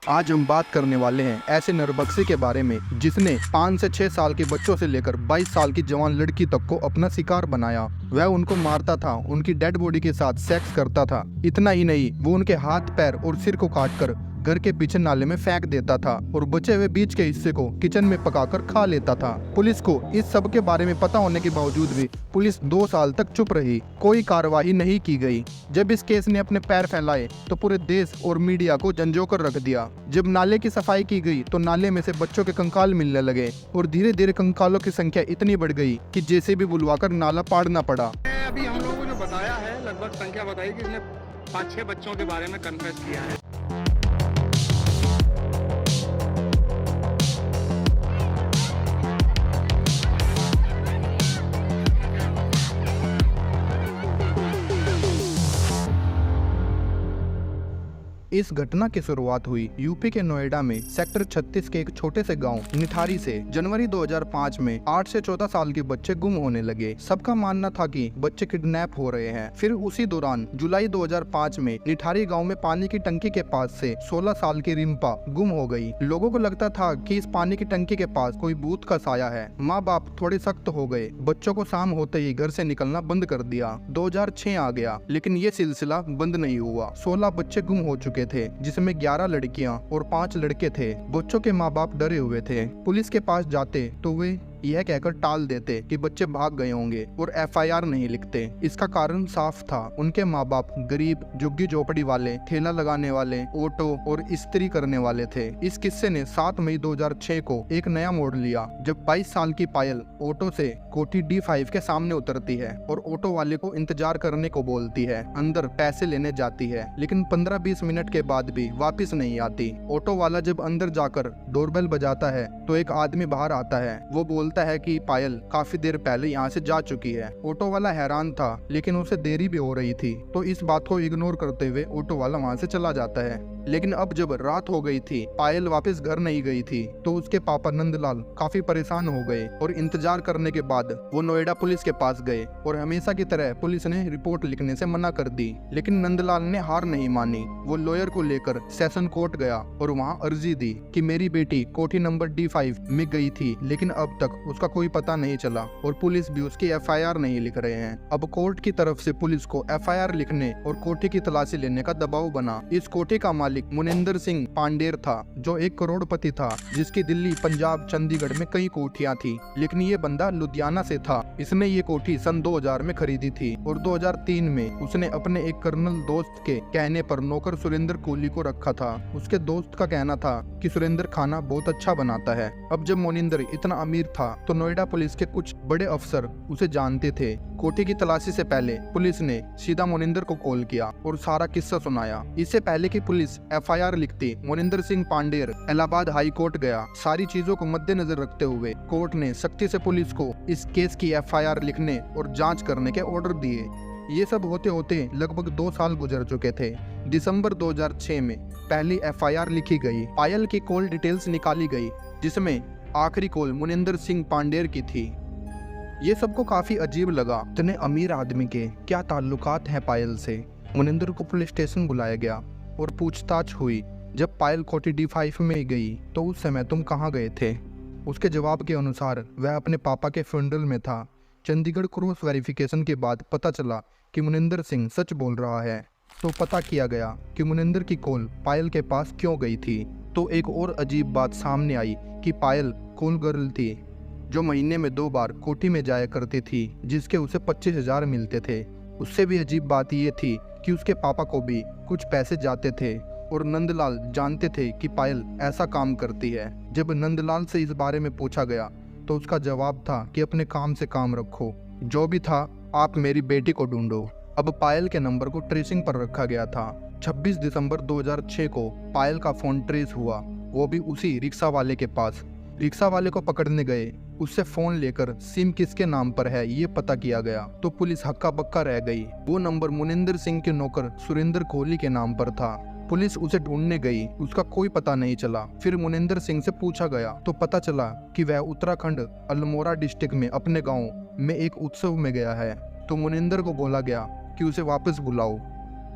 आज हम बात करने वाले हैं ऐसे नरबक्से के बारे में जिसने 5 से 6 साल के बच्चों से लेकर 22 साल की जवान लड़की तक को अपना शिकार बनाया। वह उनको मारता था, उनकी डेड बॉडी के साथ सेक्स करता था। इतना ही नहीं, वो उनके हाथ पैर और सिर को काटकर घर के पीछे नाले में फेंक देता था और बचे हुए बीच के हिस्से को किचन में पकाकर खा लेता था। पुलिस को इस सब के बारे में पता होने के बावजूद भी पुलिस 2 साल तक चुप रही, कोई कार्रवाई नहीं की गई। जब इस केस ने अपने पैर फैलाए तो पूरे देश और मीडिया को झंझोकर रख दिया। जब नाले की सफाई की गई तो नाले में से बच्चों के कंकाल मिलने लगे और धीरे धीरे कंकालों की संख्या इतनी बढ़ गई कि जेसीबी बुलवाकर नाला पाड़ना पड़ा। अभी हम लोगों को जो बताया है, लगभग संख्या बताई कि इसने 5-6 बच्चों के बारे में कन्फेस किया है। इस घटना की शुरुआत हुई यूपी के नोएडा में सेक्टर 36 के एक छोटे से गांव निठारी से। जनवरी 2005 में 8 से 14 साल के बच्चे गुम होने लगे। सबका मानना था कि बच्चे किडनैप हो रहे हैं। फिर उसी दौरान जुलाई 2005 में निठारी गांव में पानी की टंकी के पास से 16 साल की रिम्पा गुम हो गई। लोगों को लगता था कि इस पानी की टंकी के पास कोई भूत का साया है। माँ बाप थोड़े सख्त हो गए, बच्चों को शाम होते ही घर से निकलना बंद कर दिया। 2006 आ गया, लेकिन ये सिलसिला बंद नहीं हुआ। 16 बच्चे गुम हो चुके थे, जिसमें 11 लड़कियां और 5 लड़के थे। बच्चों के माँ बाप डरे हुए थे। पुलिस के पास जाते तो वे यह कहकर टाल देते कि बच्चे भाग गए होंगे और एफआईआर नहीं लिखते। इसका कारण साफ था, उनके माँ बाप गरीब, झुग्गी झोपड़ी वाले, ठेला लगाने वाले, ऑटो और इस्त्री करने वाले थे। इस किस्से ने 7 मई 2006 को एक नया मोड़ लिया, जब 22 साल की पायल ऑटो से कोठी D5 के सामने उतरती है और ऑटो वाले को इंतजार करने को बोलती है। अंदर पैसे लेने जाती है, लेकिन 15-20 मिनट के बाद भी वापस नहीं आती। ऑटो वाला जब अंदर जाकर डोरबेल बजाता है तो एक आदमी बाहर आता है। वो बोलता है कि पायल काफी देर पहले यहाँ से जा चुकी है। ऑटो वाला हैरान था, लेकिन उसे देरी भी हो रही थी, तो इस बात को इग्नोर करते हुए ऑटो वाला वहाँ से चला जाता है। लेकिन अब जब रात हो गई थी, पायल वापस घर नहीं गई थी, तो उसके पापा नंदलाल काफी परेशान हो गए और इंतजार करने के बाद वो नोएडा पुलिस के पास गए और हमेशा की तरह पुलिस ने रिपोर्ट लिखने से मना कर दी। लेकिन नंदलाल ने हार नहीं मानी। वो लॉयर को लेकर सेशन कोर्ट गया और वहाँ अर्जी दी कि मेरी बेटी कोठी नंबर D5 में गई थी, लेकिन अब तक उसका कोई पता नहीं चला और पुलिस भी उसकी एफआईआर नहीं लिख रहे हैं। अब कोर्ट की तरफ से पुलिस को एफआईआर लिखने और कोठी की तलाशी लेने का दबाव बना। इस कोठी का मालिक मुनिंदर सिंह पांडेर था, जो एक करोड़पति था, जिसकी दिल्ली, पंजाब, चंडीगढ़ में कई कोठियां थी। लेकिन ये बंदा लुधियाना से था। इसने ये कोठी सन 2000 में खरीदी थी और 2003 में उसने अपने एक कर्नल दोस्त के कहने पर नौकर सुरेंद्र कोहली को रखा था। उसके दोस्त का कहना था कि सुरेंद्र खाना बहुत अच्छा बनाता है। अब जब मुनिंदर इतना अमीर था तो नोएडा पुलिस के कुछ बड़े अफसर उसे जानते थे। कोठी की तलाशी से पहले पुलिस ने सीधा मुनिंदर को कॉल किया और सारा किस्सा सुनाया। इससे पहले कि पुलिस एफआईआर लिखती, मुनिंदर सिंह पांडेर इलाहाबाद हाई कोर्ट गया। सारी चीजों को मद्देनजर रखते हुए कोर्ट ने सख्ती से पुलिस को इस केस की एफआईआर लिखने और जांच करने के ऑर्डर दिए। ये सब होते होते लगभग 2 साल गुजर चुके थे। दिसंबर 2006 में पहली एफआईआर लिखी गई। पायल की कॉल डिटेल्स निकाली गई, जिसमें आखिरी कॉल मुनिंदर सिंह पांडेर की थी। ये सबको काफी अजीब लगा। इतने अमीर आदमी के क्या ताल्लुकात हैं पायल से। मुनिंदर को पुलिस स्टेशन बुलाया गया और पूछताछ हुई। जब पायल कोठी D5 में गई तो उस समय तुम कहाँ गए थे? उसके जवाब के अनुसार वह अपने पापा के फ्यूनरल में था। चंडीगढ़ क्रॉस वेरिफिकेशन के बाद पता चला कि मुनिंदर सिंह सच बोल रहा है, तो पता किया गया कि मुनिंदर की कॉल पायल के पास क्यों गई थी। तो एक और अजीब बात सामने आई कि पायल कॉल गर्ल थी, जो महीने में 2 बार कोठी में जाया करती थी, जिसके उसे 25,000 मिलते थे। उससे भी अजीब बात ये थी कि उसके पापा को भी कुछ पैसे जाते थे और नंदलाल जानते थे कि पायल ऐसा काम करती है। जब नंदलाल से इस बारे में पूछा गया तो उसका जवाब था कि अपने काम से काम रखो, जो भी था आप मेरी बेटी को ढूंढो। अब पायल के नंबर को ट्रेसिंग पर रखा गया था। 26 दिसंबर 2006 को पायल का फोन ट्रेस हुआ, वो भी उसी रिक्शा वाले के पास। रिक्शा वाले को पकड़ने गए, उससे फोन लेकर सिम किसके नाम पर है ये पता किया गया, तो पुलिस हक्का बक्का रह गई। वो नंबर मुनिंदर सिंह के नौकर सुरेंद्र कोहली के नाम पर था। पुलिस उसे ढूंढने गई, उसका कोई पता नहीं चला। फिर मुनिंदर सिंह से पूछा गया तो पता चला कि वह उत्तराखंड अल्मोड़ा डिस्ट्रिक्ट में अपने गाँव में एक उत्सव में गया है। तो मुनिंदर को बोला गया कि उसे वापस बुलाओ।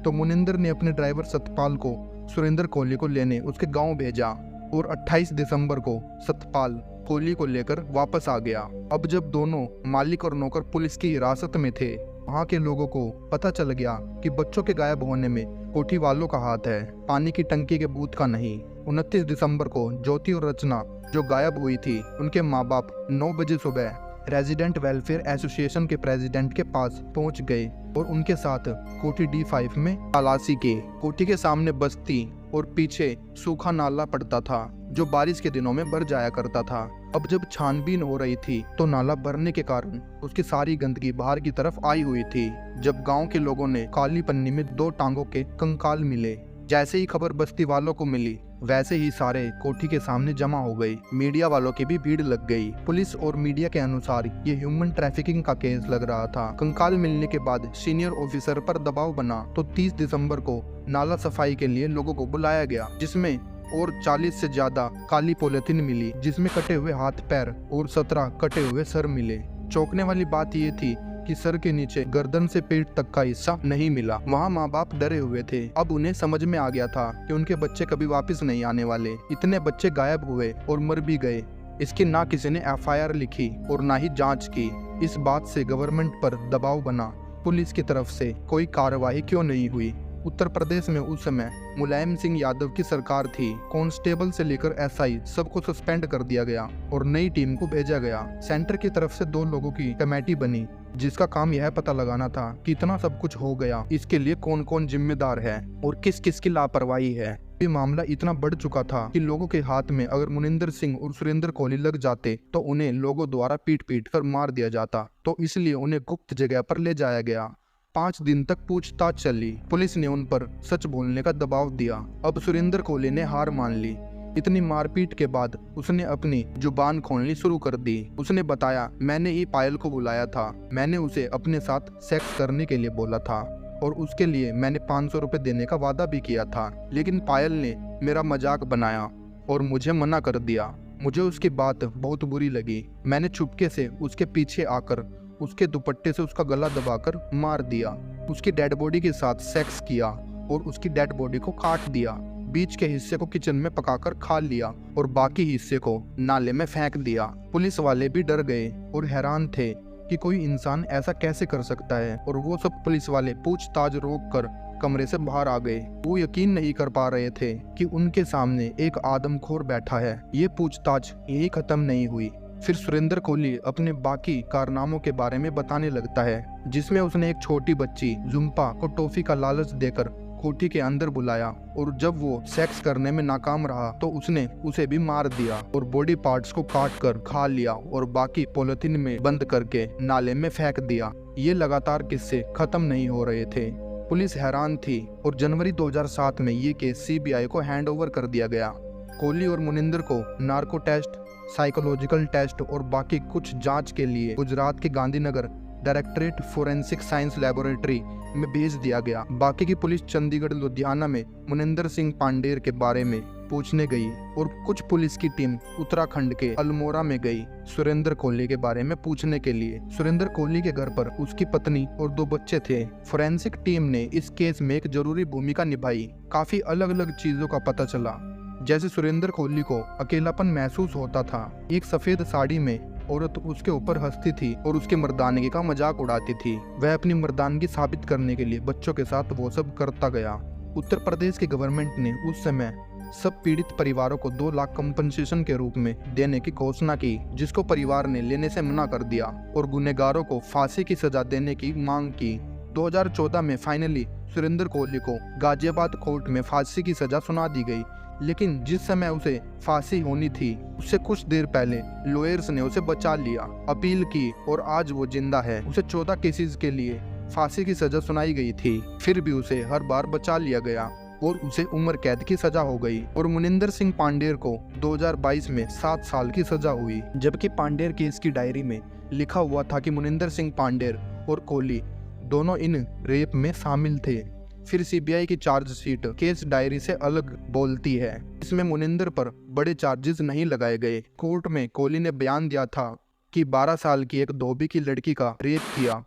तो मुनिंदर ने अपने ड्राइवर सतपाल को सुरेंद्र कोहली को लेने उसके गांव भेजा और 28 दिसंबर को सतपाल कोहली को लेकर वापस आ गया। अब जब दोनों मालिक और नौकर पुलिस की हिरासत में थे, वहाँ के लोगों को पता चल गया कि बच्चों के गायब होने में कोठी वालों का हाथ है, पानी की टंकी के बूथ का नहीं। 29 दिसंबर को ज्योति और रचना जो गायब हुई थी, उनके माँ बाप 9 बजे सुबह रेजिडेंट वेलफेयर एसोसिएशन के प्रेसिडेंट के पास पहुंच गए और उनके साथ कोठी D5 में तलाशी की। कोठी के सामने बस्ती और पीछे सूखा नाला पड़ता था जो बारिश के दिनों में भर जाया करता था। अब जब छानबीन हो रही थी तो नाला भरने के कारण उसकी सारी गंदगी बाहर की तरफ आई हुई थी। जब गांव के लोगों ने काली पन्नी में 2 टांगों के कंकाल मिले, जैसे ही खबर बस्ती वालों को मिली वैसे ही सारे कोठी के सामने जमा हो गए। मीडिया वालों की भी भीड़ लग गई। पुलिस और मीडिया के अनुसार ये ह्यूमन ट्रैफिकिंग का केस लग रहा था। कंकाल मिलने के बाद सीनियर ऑफिसर पर दबाव बना तो 30 दिसंबर को नाला सफाई के लिए लोगों को बुलाया गया, जिसमें और 40 से ज्यादा काली पॉलिथीन मिली, जिसमें कटे हुए हाथ पैर और 17 कटे हुए सर मिले। चौंकने वाली बात ये थी कि सर के नीचे गर्दन से पेट तक का हिस्सा नहीं मिला। वहाँ माँ बाप डरे हुए थे। अब उन्हें समझ में आ गया था कि उनके बच्चे कभी वापस नहीं आने वाले। इतने बच्चे गायब हुए और मर भी गए। इसकी ना किसी ने FIR लिखी और ना ही जांच की। इस बात से गवर्नमेंट पर दबाव बना। पुलिस की तरफ से कोई कार्रवाई क्यों नहीं हुई? उत्तर प्रदेश में उस समय मुलायम सिंह यादव की सरकार थी। कांस्टेबल से लेकर SI सबको सस्पेंड कर दिया गया और नई टीम को भेजा गया। सेंटर की तरफ से 2 लोगों की कमेटी बनी जिसका काम यह पता लगाना था कि इतना सब कुछ हो गया, इसके लिए कौन कौन जिम्मेदार है और किस किस की लापरवाही है। ये मामला इतना बढ़ चुका था कि लोगों के हाथ में अगर मुनिंदर सिंह और सुरेंद्र कोहली लग जाते तो उन्हें लोगों द्वारा पीट पीट कर मार दिया जाता। तो इसलिए उन्हें गुप्त जगह पर ले जाया गया। 5 दिन तक पूछताछ चली। पुलिस ने उन पर सच बोलने का दबाव दिया। अब सुरेंद्र कोहली ने हार मान ली। इतनी मारपीट के बाद उसने अपनी जुबान खोलनी शुरू कर दी। उसने बताया, मैंने ही पायल को बुलाया था, मैंने उसे अपने साथ सेक्स करने के लिए बोला था और उसके लिए मैंने 500 रुपए देने का वादा भी किया था, लेकिन पायल ने मेरा मजाक बनाया और मुझे मना कर दिया। मुझे उसकी बात बहुत बुरी लगी। मैंने चुपके से उसके पीछे आकर उसके दुपट्टे से उसका गला दबाकर मार दिया। उसकी डेड बॉडी के साथ सेक्स किया और उसकी डेड बॉडी को काट दिया। बीच के हिस्से को किचन में पकाकर खा लिया और बाकी हिस्से को नाले में फेंक दिया। पुलिस वाले भी डर गए और हैरान थे कि कोई इंसान ऐसा कैसे कर सकता है, और वो सब पुलिस वाले पूछताछ रोककर कमरे से बाहर आ गए। वो यकीन नहीं कर पा रहे थे कि उनके सामने एक आदमखोर बैठा है। ये पूछताछ यही खत्म नहीं हुई। फिर सुरेंद्र कोहली अपने बाकी कारनामों के बारे में बताने लगता है, जिसमें उसने एक छोटी बच्ची जुम्पा को टॉफी का लालच देकर कोठी के अंदर बुलाया और जब वो सेक्स करने में नाकाम रहा तो उसने उसे भी मार दिया और बॉडी पार्ट्स को काट कर खा लिया और बाकी पॉलिथीन में बंद करके नाले में फेंक दिया। ये लगातार किस्से खत्म नहीं हो रहे थे। पुलिस हैरान थी और जनवरी 2007 में ये केस CBI को हैंड ओवर कर दिया गया। कोहली और मुनिंदर को नार्को टेस्ट, साइकोलॉजिकल टेस्ट और बाकी कुछ जांच के लिए गुजरात के Gandhinagar directorate forensic science laboratory में भेज दिया गया। बाकी की पुलिस चंडीगढ़, लुधियाना में मुनिंदर सिंह पांडेर के बारे में पूछने गई और कुछ पुलिस की टीम उत्तराखंड के अल्मोड़ा में गई सुरेंद्र कोहली के बारे में पूछने के लिए। सुरेंद्र कोहली के घर पर उसकी पत्नी और 2 बच्चे थे। फोरेंसिक टीम ने इस केस में एक जरूरी भूमिका निभाई। काफी अलग अलग चीजों का पता चला, जैसे सुरेंद्र कोहली को अकेलापन महसूस होता था। एक सफेद साड़ी में औरत उसके ऊपर हंसती थी और उसके मर्दानगी का मजाक उड़ाती थी। वह अपनी मर्दानगी साबित करने के लिए बच्चों के साथ वो सब करता गया। उत्तर प्रदेश की गवर्नमेंट ने उस समय सब पीड़ित परिवारों को 2 लाख कंपनसेशन के रूप में देने की घोषणा की, जिसको परिवार ने लेने से मना कर दिया और गुनहगारों को फांसी की सजा देने की मांग की। 2014 में फाइनली सुरेंद्र कोहली को गाजियाबाद कोर्ट में फांसी की सजा सुना दी गई, लेकिन जिस समय उसे फांसी होनी थी उससे कुछ देर पहले लॉयर्स ने उसे बचा लिया, अपील की और आज वो जिंदा है। उसे 14 केसेस के लिए फांसी की सजा सुनाई गई थी, फिर भी उसे हर बार बचा लिया गया और उसे उम्र कैद की सजा हो गई। और मुनिंदर सिंह पांडेर को 2022 में 7 साल की सजा हुई, जबकि पांडेर केस की डायरी में लिखा हुआ था कि मुनिंदर सिंह पांडेर और कोहली दोनों इन रेप में शामिल थे। फिर CBI की चार्जशीट केस डायरी से अलग बोलती है। इसमें मुनिंदर पर बड़े चार्जेस नहीं लगाए गए। कोर्ट में कोहली ने बयान दिया था कि 12 साल की एक धोबी की लड़की का रेप किया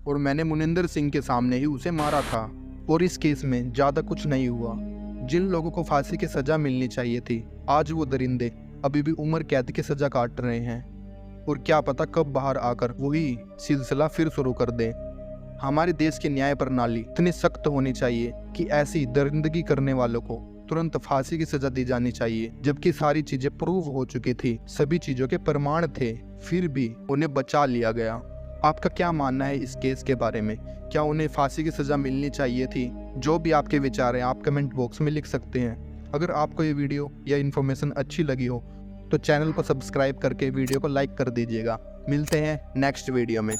और मैंने मुनिंदर सिंह के सामने ही उसे मारा था और इस केस में ज्यादा कुछ नहीं हुआ। जिन लोगों को फांसी की सजा मिलनी चाहिए थी, आज वो दरिंदे अभी भी उम्र कैद की सजा काट रहे हैं। और क्या पता कब बाहर आकर वही सिलसिला फिर शुरू कर दे। हमारे देश की न्याय प्रणाली इतनी सख्त होनी चाहिए कि ऐसी दरिंदगी करने वालों को तुरंत फांसी की सजा दी जानी चाहिए, जबकि सारी चीजें प्रूव हो चुकी थी, सभी चीजों के प्रमाण थे, फिर भी उन्हें बचा लिया गया। आपका क्या मानना है इस केस के बारे में? क्या उन्हें फांसी की सजा मिलनी चाहिए थी? जो भी आपके विचार हैं आप कमेंट बॉक्स में लिख सकते हैं। अगर आपको ये वीडियो या इन्फॉर्मेशन अच्छी लगी हो तो चैनल को सब्सक्राइब करके वीडियो को लाइक कर दीजिएगा। मिलते हैं नेक्स्ट वीडियो में।